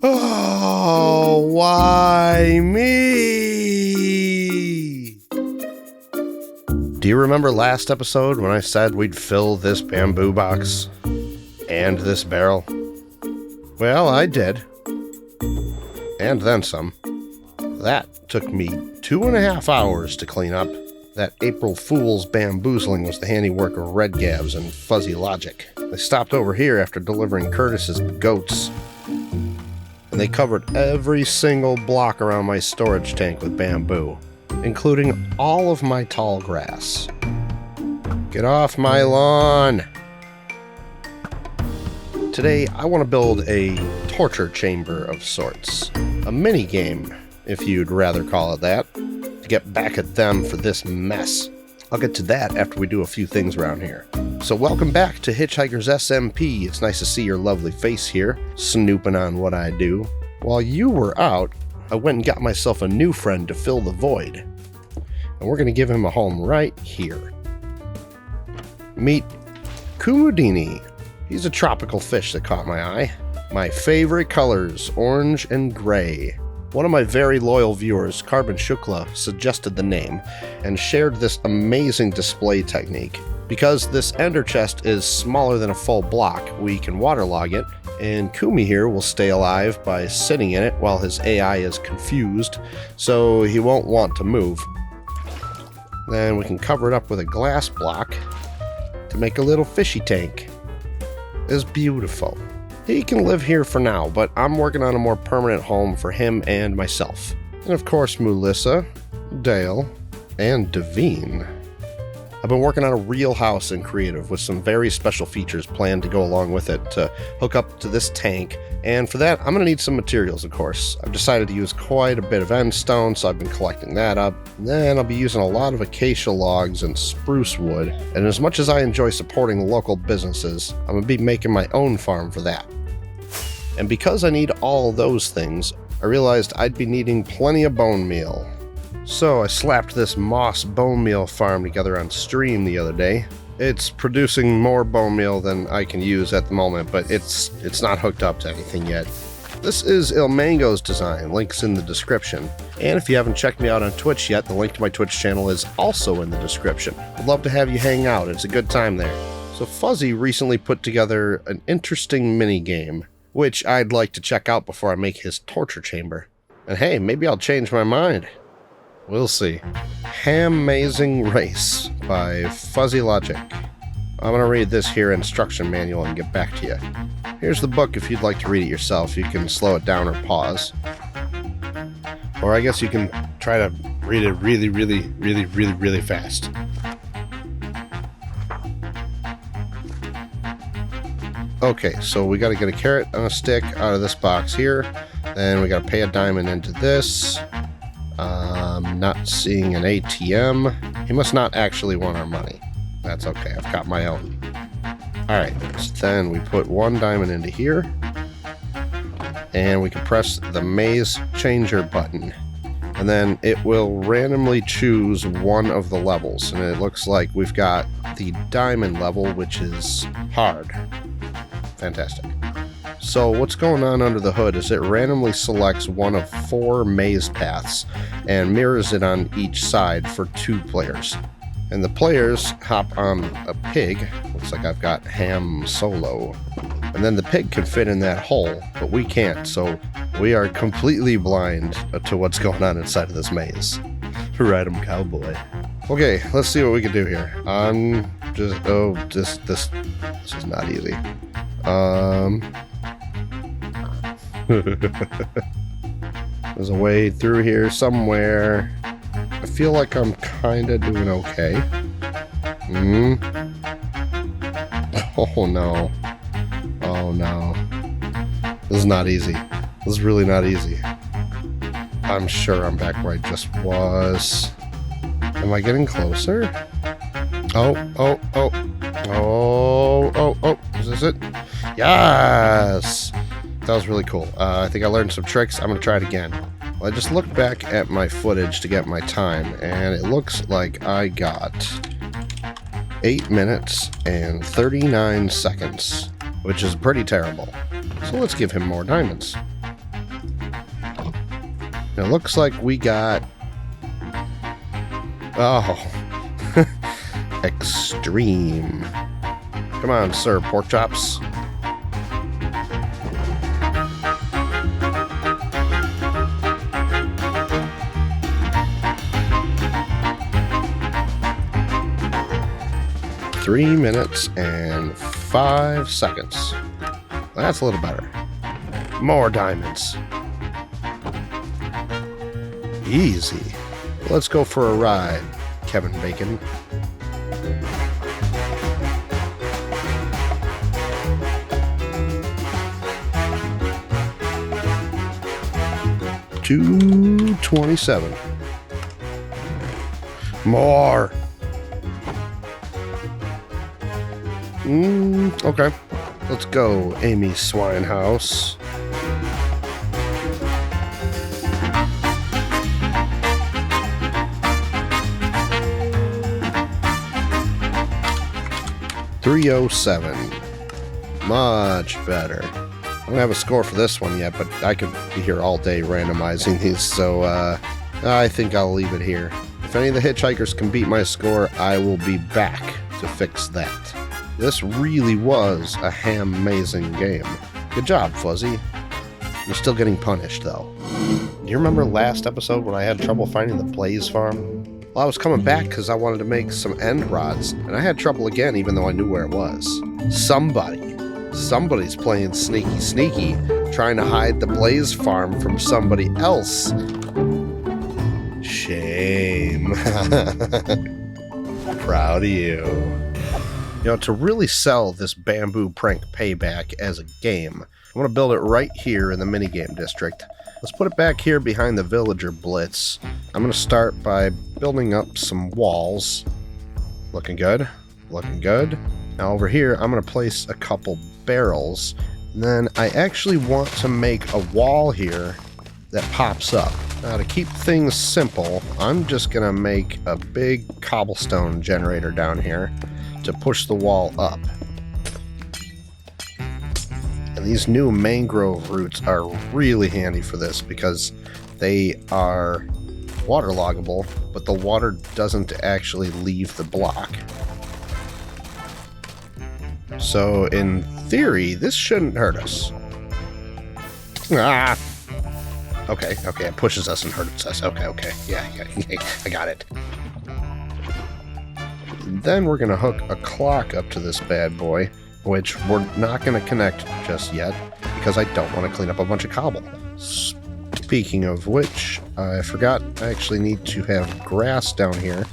Oh, why me? Do you remember last episode when I said we'd fill this bamboo box and this barrel? Well, I did. And then some. That took me 2.5 hours to clean up. That April Fool's bamboozling was the handiwork of RedGabs and FuzzyLg1k. They stopped over here after delivering Curtis's goats. And they covered every single block around my storage tank with bamboo, including all of my tall grass. Get off my lawn! Today, I want to build a torture chamber of sorts. A mini-game, if you'd rather call it that, to get back at them for this mess. I'll get to that after we do a few things around here. So welcome back to Hitchhikers SMP. It's nice to see your lovely face here, snooping on what I do. While you were out, I went and got myself a new friend to fill the void. And we're going to give him a home right here. Meet Kumudini. He's a tropical fish that caught my eye. My favorite colors, orange and gray. One of my very loyal viewers, Carbon Shukla, suggested the name and shared this amazing display technique. Because this ender chest is smaller than a full block, we can waterlog it, and Kumi here will stay alive by sitting in it while his AI is confused, so he won't want to move. Then we can cover it up with a glass block to make a little fishy tank. It's beautiful. He can live here for now, but I'm working on a more permanent home for him and myself. And of course, Melissa, Dale, and Devine. I've been working on a real house in Creative with some very special features planned to go along with it to hook up to this tank, and for that I'm going to need some materials, of course. I've decided to use quite a bit of end stone, so I've been collecting that up. And then I'll be using a lot of acacia logs and spruce wood, and as much as I enjoy supporting local businesses, I'm going to be making my own farm for that. And because I need all those things, I realized I'd be needing plenty of bone meal. So I slapped this moss bone meal farm together on stream the other day. It's producing more bone meal than I can use at the moment, but it's not hooked up to anything yet. This is Ilmango's design, links in the description. And if you haven't checked me out on Twitch yet, the link to my Twitch channel is also in the description. I'd love to have you hang out, it's a good time there. So Fuzzy recently put together an interesting mini game, which I'd like to check out before I make his torture chamber. And hey, maybe I'll change my mind. We'll see. Hamazing Race by FuzzyLg1k. I'm going to read this here instruction manual and get back to you. Here's the book if you'd like to read it yourself. You can slow it down or pause. Or I guess you can try to read it really fast. Okay, so we got to get a carrot on a stick out of this box here. Then we got to pay a diamond into this. Not seeing an ATM. He must not actually want our money. That's okay, I've got my own. Alright, so then we put one diamond into here. And we can press the maze changer button. And then it will randomly choose one of the levels. And it looks like we've got the diamond level, which is hard. Fantastic. So what's going on under the hood is it randomly selects one of 4 maze paths and mirrors it on each side for 2 players. And the players hop on a pig. Looks like I've got Ham Solo. And then the pig can fit in that hole, but we can't, so we are completely blind to what's going on inside of this maze. Ride 'em, cowboy. Okay, let's see what we can do here. This is not easy. There's a way through here somewhere. I feel like I'm kinda doing okay. Oh no. Oh no. This is not easy. This is really not easy. I'm sure I'm back where I just was. Am I getting closer? Oh. Is this it? Yes! That was really cool. I think I learned some tricks. I'm going to try it again. Well, I just looked back at my footage to get my time, and it looks like I got 8 minutes and 39 seconds, which is pretty terrible. So let's give him more diamonds. It looks like we got... Oh. Extreme. Come on, sir, pork chops. Three minutes and 5 seconds. That's a little better. More diamonds. Easy. Let's go for a ride, Kevin Bacon. $227. More. Okay. Let's go, Amy Swinehouse. $307. Much better. I don't have a score for this one yet, but I could be here all day randomizing these, so I think I'll leave it here. If any of the hitchhikers can beat my score, I will be back to fix that. This really was a ham-mazing game. Good job, Fuzzy. You're still getting punished, though. Do you remember last episode when I had trouble finding the Blaze farm? Well, I was coming back because I wanted to make some end rods, and I had trouble again even though I knew where it was. Somebody's playing sneaky, trying to hide the Blaze farm from somebody else. Shame. Proud of you. You know, to really sell this bamboo prank payback as a game, I'm going to build it right here in the minigame district. Let's put it back here behind the villager blitz. I'm going to start by building up some walls. Looking good. Looking good. Now over here, I'm going to place a couple barrels. And then I actually want to make a wall here that pops up. Now to keep things simple, I'm just going to make a big cobblestone generator down here to push the wall up. And these new mangrove roots are really handy for this because they are waterloggable, but the water doesn't actually leave the block. So in theory, this shouldn't hurt us. Ah! Okay, it pushes us and hurts us. Okay. Yeah, I got it. Then we're going to hook a clock up to this bad boy, which we're not going to connect just yet because I don't want to clean up a bunch of cobble. Speaking of which, I forgot I actually need to have grass down here.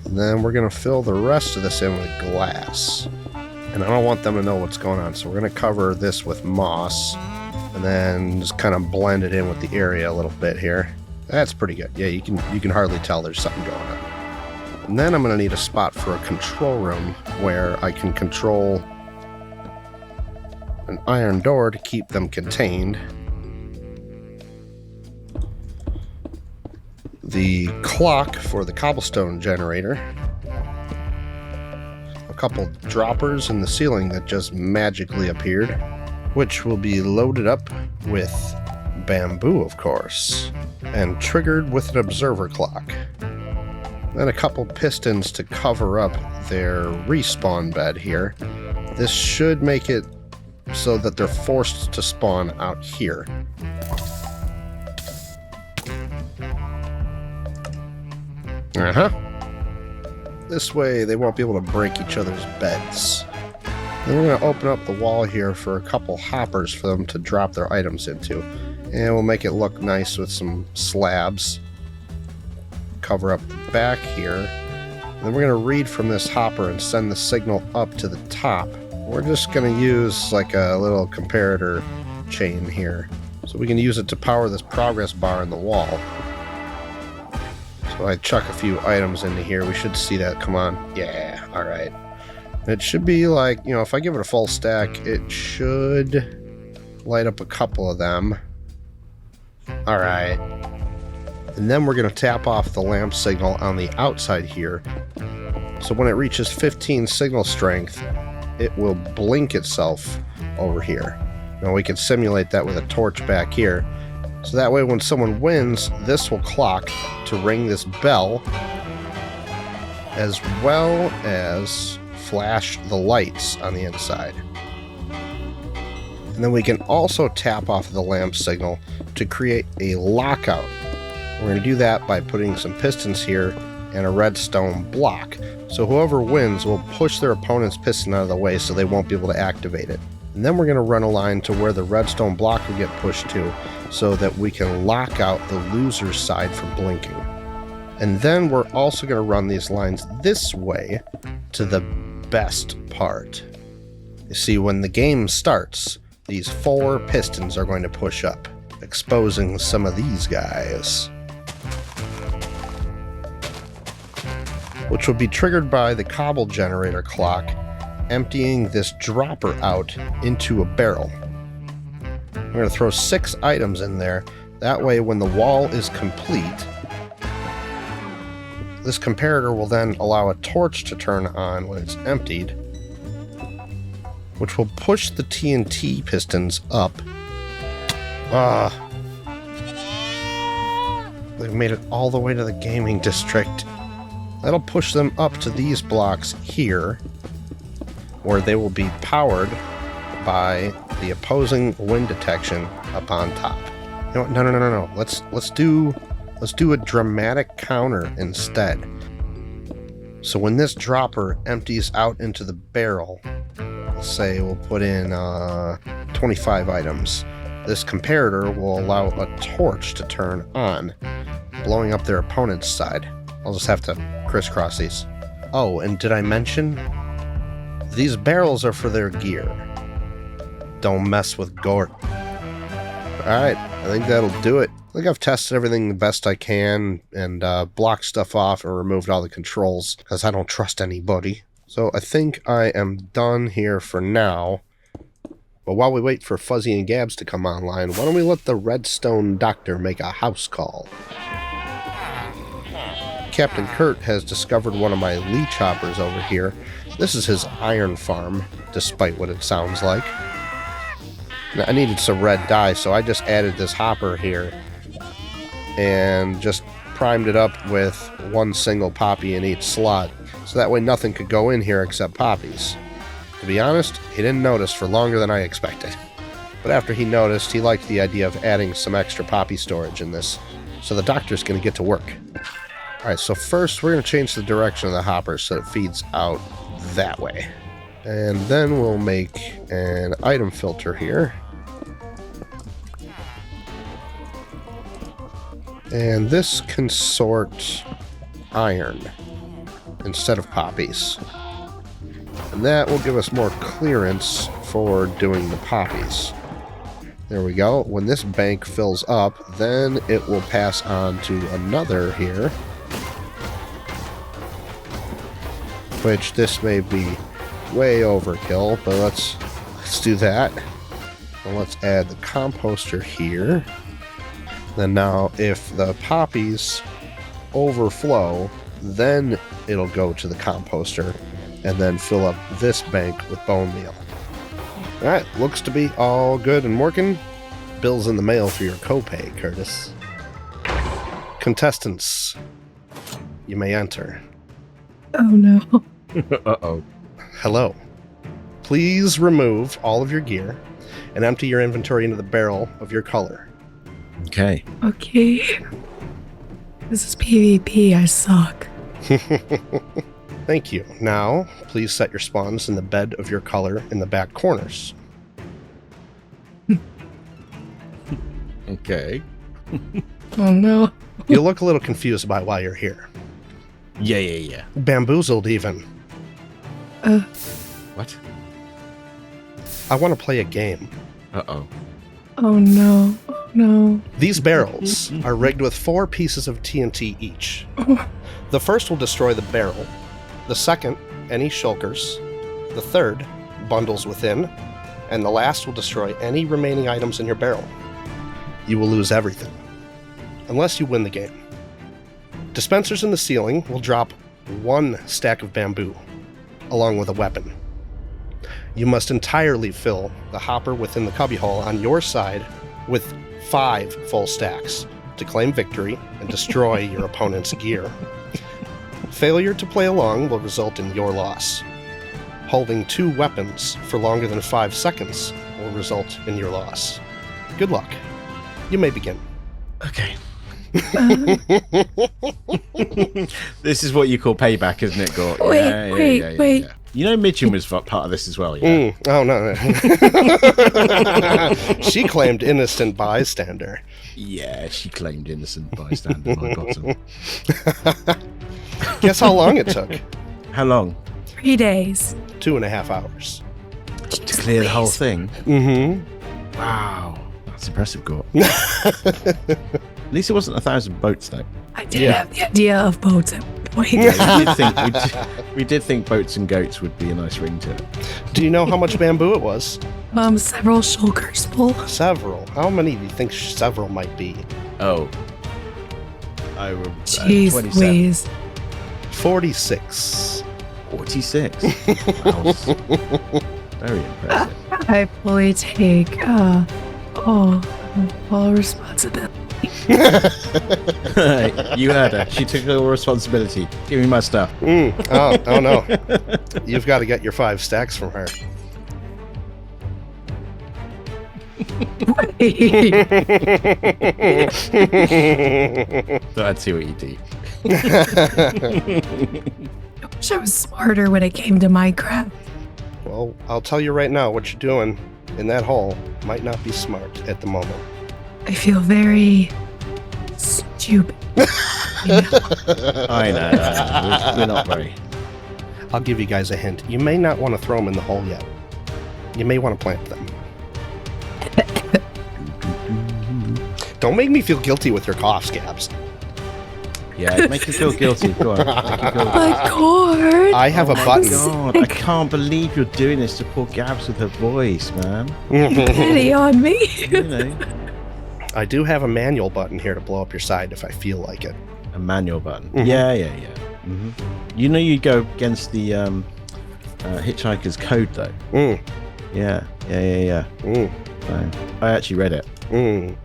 And then we're going to fill the rest of this in with glass. And I don't want them to know what's going on, so we're going to cover this with moss and then just kind of blend it in with the area a little bit here. That's pretty good. Yeah, you can hardly tell there's something going on. And then I'm going to need a spot for a control room where I can control an iron door to keep them contained. The clock for the cobblestone generator. A couple droppers in the ceiling that just magically appeared, which will be loaded up with bamboo, of course, and triggered with an observer clock. Then a couple pistons to cover up their respawn bed here. This should make it so that they're forced to spawn out here. This way they won't be able to break each other's beds. Then we're going to open up the wall here for a couple hoppers for them to drop their items into. And we'll make it look nice with some slabs. Cover up the back here. Then we're going to read from this hopper and send the signal up to the top. We're just going to use like a little comparator chain here. So we can use it to power this progress bar in the wall. So I chuck a few items into here. We should see that come on. Yeah, alright. It should be like, you know, if I give it a full stack, it should light up a couple of them. Alright. And then we're going to tap off the lamp signal on the outside here. So when it reaches 15 signal strength, it will blink itself over here. Now we can simulate that with a torch back here. So that way when someone wins, this will clock to ring this bell, as well as flash the lights on the inside. And then we can also tap off the lamp signal to create a lockout. We're going to do that by putting some pistons here and a redstone block. So whoever wins will push their opponent's piston out of the way so they won't be able to activate it. And then we're going to run a line to where the redstone block will get pushed to so that we can lock out the loser's side from blinking. And then we're also going to run these lines this way to the best part. You see, when the game starts, these 4 pistons are going to push up, exposing some of these guys, which will be triggered by the cobble generator clock emptying this dropper out into a barrel. I'm going to throw 6 items in there. That way, when the wall is complete, this comparator will then allow a torch to turn on when it's emptied, which will push the TNT pistons up. They've made it all the way to the gaming district. That'll push them up to these blocks here, where they will be powered by the opposing wind detection up on top. You know what? No. Let's do a dramatic counter instead. So when this dropper empties out into the barrel, let's say we'll put in 25 items. This comparator will allow a torch to turn on, blowing up their opponent's side. I'll just have to crisscross these. Oh, and did I mention? These barrels are for their gear. Don't mess with Gort. Alright, I think that'll do it. I think I've tested everything the best I can and blocked stuff off and removed all the controls because I don't trust anybody. So I think I am done here for now. But while we wait for Fuzzy and Gabs to come online, why don't we let the Redstone Doctor make a house call? Captain Kurt has discovered one of my leech hoppers over here. This is his iron farm, despite what it sounds like. Now, I needed some red dye, so I just added this hopper here and just primed it up with 1 single poppy in each slot, so that way nothing could go in here except poppies. To be honest, he didn't notice for longer than I expected. But after he noticed, he liked the idea of adding some extra poppy storage in this, so the doctor's going to get to work. Alright, so first we're going to change the direction of the hopper so it feeds out that way. And then we'll make an item filter here. And this can sort iron instead of poppies. And that will give us more clearance for doing the poppies. There we go. When this bank fills up, then it will pass on to another here. Which this may be way overkill, but let's do that. And let's add the composter here. Then now, if the poppies overflow, then it'll go to the composter and then fill up this bank with bone meal. Alright, looks to be all good and working. Bill's in the mail for your copay, Curtis. Contestants, you may enter. Oh no. Uh-oh. Hello. Please remove all of your gear and empty your inventory into the barrel of your color. Okay. Okay. This is PvP, I suck. Thank you. Now, please set your spawns in the bed of your color in the back corners. Okay. Oh no. You look a little confused about why you're here. Yeah. Bamboozled, even. What? I want to play a game. Uh-oh. Oh no. Oh no. These barrels are rigged with 4 pieces of TNT each. The first will destroy the barrel. The second, any shulkers. The third, bundles within. And the last will destroy any remaining items in your barrel. You will lose everything. Unless you win the game. Dispensers in the ceiling will drop 1 stack of bamboo, along with a weapon. You must entirely fill the hopper within the cubbyhole on your side with 5 full stacks to claim victory and destroy your opponent's gear. Failure to play along will result in your loss. Holding 2 weapons for longer than 5 seconds will result in your loss. Good luck. You may begin. Okay. This is what you call payback, isn't it, Gort? Wait. You know Mitchum was part of this as well, yeah? Oh, no. She claimed innocent bystander. Yeah, she claimed innocent bystander, my bottom. Guess how long it took? How long? 3 days. 2.5 hours. To clear the whole thing? Mm-hmm. Wow. That's impressive, Gort. At least it wasn't 1,000 boats, though. I did have the idea of boats at one point. we did think boats and goats would be a nice ring to it. Do you know how much bamboo it was? Several shulkers full. Several. How many do you think several might be? Oh. I will. Jeez 27. Louise. 46. 46. Wow. Very impressive. I fully take full responsibility. You heard her. She took all responsibility. Give me my stuff. Oh no. You've got to get your 5 stacks from her. Thought I'd see what you do. I wish I was smarter when it came to Minecraft. Well, I'll tell you right now, what you're doing in that hole might not be smart at the moment. I feel very stupid. I know. We're not very. I'll give you guys a hint. You may not want to throw them in the hole yet. You may want to plant them. Don't make me feel guilty with your coughs, Gabs. Yeah, make you feel guilty. Go on. Make you feel My cord. I have a button. God, I can't believe you're doing this to poor Gabs with her voice, man. Pity on me. You know, I do have a manual button here to blow up your side if I feel like it. a manual button. Mhm. Yeah. Mm-hmm. You know, you go against the Hitchhiker's code, though. Mm. Yeah. Mm. So, I actually read it. Mm.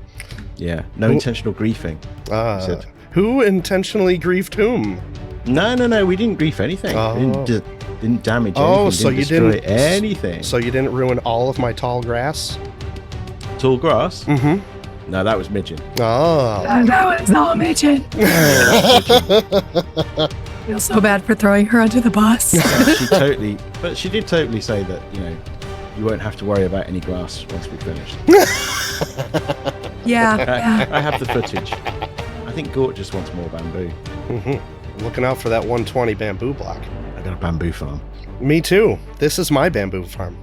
Yeah. No intentional griefing. Said. Who intentionally griefed whom? No. We didn't grief anything. Oh. We didn't damage anything. Oh, so didn't you destroy didn't anything. So you didn't ruin all of my tall grass? Tall grass? Mm-hmm. No, that was midget. Oh. That was not Mitchin. Feel so bad for throwing her under the bus. She did totally say that, you know, you won't have to worry about any grass once we're finished. Yeah. I have the footage. I think Gort just wants more bamboo. Mm-hmm. Looking out for that 120 bamboo block. I got a bamboo farm. Me too. This is my bamboo farm.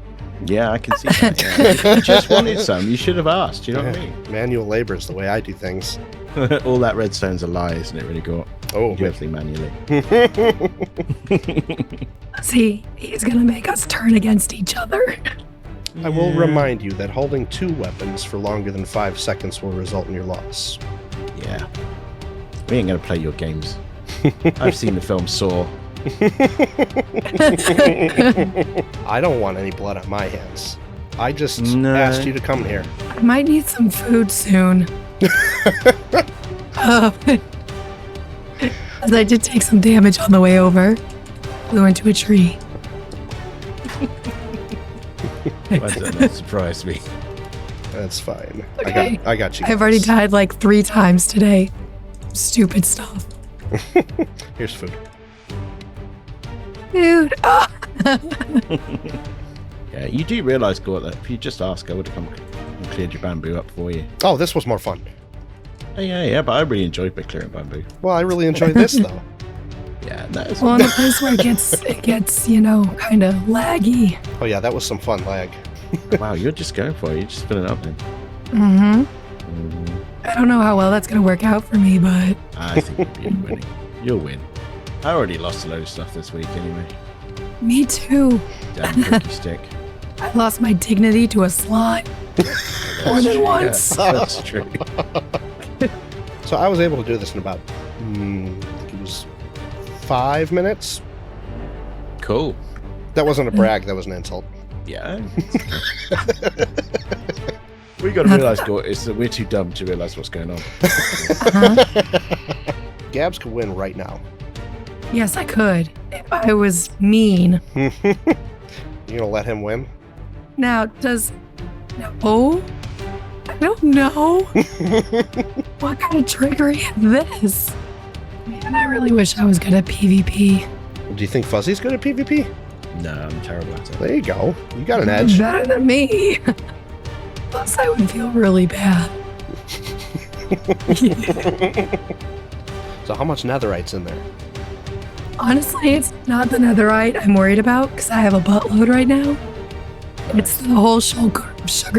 Yeah, I can see that. Yeah. If you just wanted some, you should have asked. You know what I mean? Manual labor is the way I do things. All that redstone's a lie, isn't it, really, Gort? Oh, You do everything manually. See, he's gonna make us turn against each other. I will remind you that holding 2 weapons for longer than 5 seconds will result in your loss. Yeah. We ain't going to play your games. I've seen the film Saw. I don't want any blood on my hands. I just No. asked you to come here. I might need some food soon. As I did take some damage on the way over. Flew into a tree. Why does that surprise me? That's fine. Okay. I got you. I've already guys. died like 3 times today. Stupid stuff. Here's food. Dude. Ah. Yeah, you do realise, Gort, that if you just ask, I would have come and cleared your bamboo up for you. Oh, this was more fun. Oh, yeah, but I really enjoyed clearing bamboo. Well, I really enjoyed this though. Yeah, no, it's Well, in the place where it gets, you know, kind of laggy. Oh yeah, that was some fun lag. wow, you're just going for it. You're just filling it up then. Mm-hmm. Mm, I don't know how well that's going to work out for me, but I think you'll be winning. You'll win. I already lost a load of stuff this week anyway. me too. Damn cookie stick. I lost my dignity to a slime more than once. Yeah, that's true. So I was able to do this in about, I think it was 5 minutes. Cool. That wasn't a brag. That was an insult. Yeah. We got to realize, Gort, is that we're too dumb to realize what's going on. Gabs could win right now. Yes, I could. If I was mean. You gonna let him win? Now, No. I don't know. What kind of trickery is this? Man, I really wish I was good at PvP. Do you think Fuzzy's good at PvP? No, I'm terrible at it. There you go. You got an edge. Better than me. Plus, I would feel really bad. So how much netherite's in there? Honestly, it's not the netherite I'm worried about because I have a buttload right now. It's the whole sugar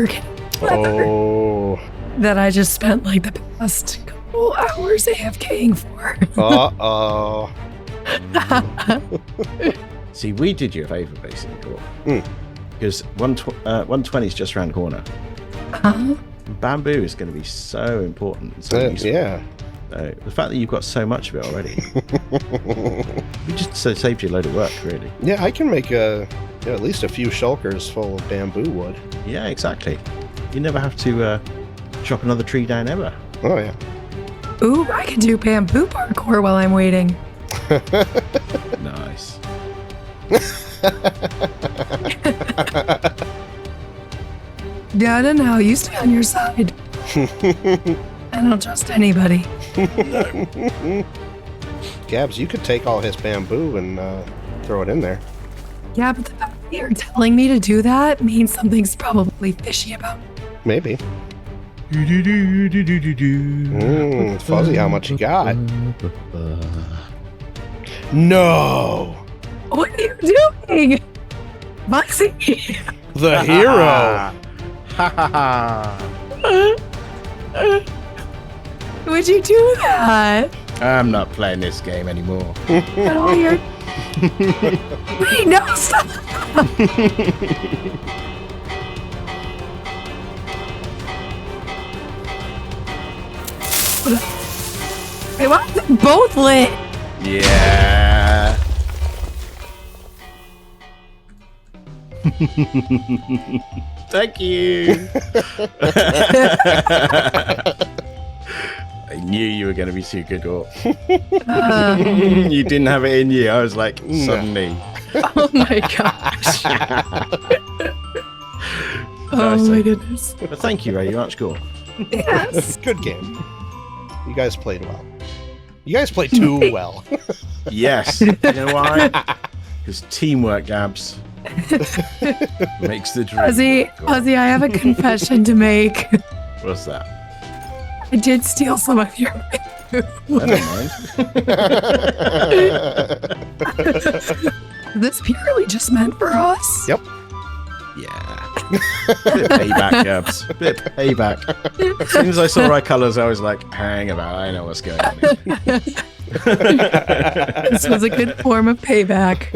cane Oh. that I just spent like the past couple hours AFKing for. Uh-oh. See, we did you a favour, basically, Gort. Because 120 is just around the corner. Bamboo is going to be so important. And so useful. Yeah. The fact that you've got so much of it already, we just saved you a load of work, really. Yeah, I can make at least a few shulkers full of bamboo wood. Yeah, exactly. You never have to chop another tree down ever. Oh, yeah. Ooh, I can do bamboo parkour while I'm waiting. Nice. No, you stay on your side. I don't trust anybody. Gabs, you could take all his bamboo and throw it in there. Yeah, but the fact that you're telling me to do that means something's probably fishy about it. Maybe. Fuzzy, how much you got? No! What are you doing? Foxy! The hero! Would you do that? I'm not playing this game anymore. Get all your... Wait, no, stop! Wait, why are they both lit? Yeah. Thank you. I knew you were going to be too good, Gort. You didn't have it in you. I was like, suddenly. Oh my gosh. Oh my goodness. But thank you very much, Gort. Yes. Good game. You guys played well. You guys played too well. Yes. You know why? Because teamwork, Gabs, makes the dream. Fuzzy, I have a confession to make. What's that? I did steal some of your I don't mind. This purely just meant for us. Yep. Yeah. Bit payback, Gabs. Bit payback. As soon as I saw right colours, I was like, hang about, I know what's going on here. This was a good form of payback.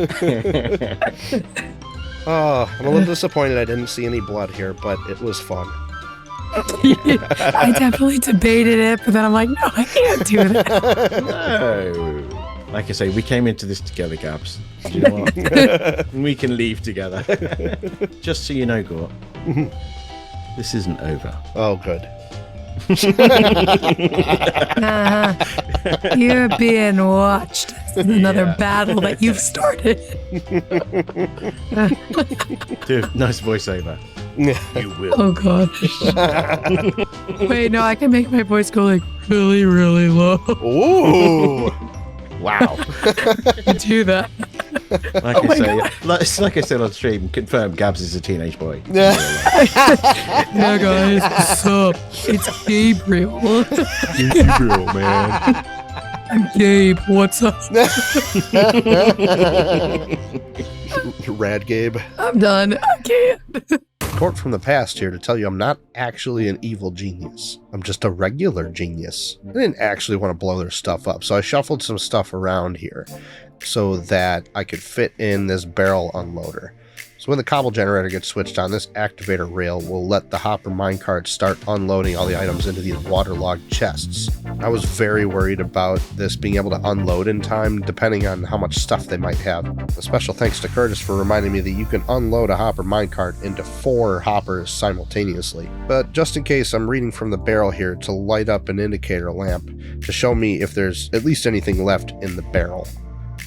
Oh, I'm a little disappointed I didn't see any blood here, but it was fun. I definitely debated it, but then I'm like, no, I can't do that. No. Like I say, we came into this together, Gabs. Do you know what? We can leave together. Just so you know, Gort, this isn't over. Oh, good. You're being watched. This is another battle that you've started. Dude, nice voiceover. You will. Oh gosh. Wait, no, I can make my voice go like really, really low. Ooh. Wow. Do that. Like I said on stream, confirm Gabs is a teenage boy. Yeah, guys, what's up? It's Gabriel. Gabriel, man. I'm Gabe. What's up? Rad Gabe. I'm done. I can't. Report from the past here to tell you I'm not actually an evil genius. I'm just a regular genius. I didn't actually want to blow their stuff up, so I shuffled some stuff around here. so that I could fit in this barrel unloader. So when the cobble generator gets switched on, this activator rail will let the hopper minecart start unloading all the items into these waterlogged chests. I was very worried about this being able to unload in time, depending on how much stuff they might have. A special thanks to Curtis for reminding me that you can unload a hopper minecart into 4 hoppers simultaneously. But just in case, I'm reading from the barrel here to light up an indicator lamp to show me if there's at least anything left in the barrel.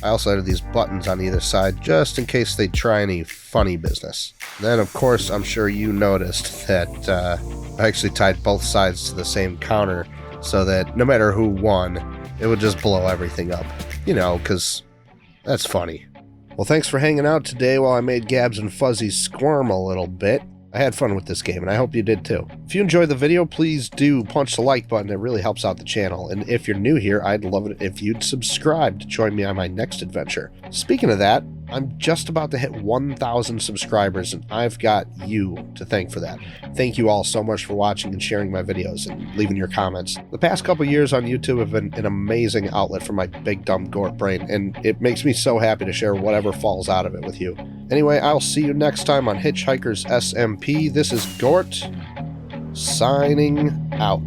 I also added these buttons on either side just in case they try any funny business. Then, of course, I'm sure you noticed that I actually tied both sides to the same counter so that no matter who won, it would just blow everything up. You know, because that's funny. Well, thanks for hanging out today while I made Gabs and Fuzzy squirm a little bit. I had fun with this game, and I hope you did too. If you enjoyed the video, please do punch the like button. It really helps out the channel. And if you're new here, I'd love it if you'd subscribe to join me on my next adventure. Speaking of that, I'm just about to hit 1,000 subscribers, and I've got you to thank for that. Thank you all so much for watching and sharing my videos and leaving your comments. The past couple years on YouTube have been an amazing outlet for my big dumb Gort brain, and it makes me so happy to share whatever falls out of it with you. Anyway, I'll see you next time on Hitchhikers SMP. This is Gort, signing out.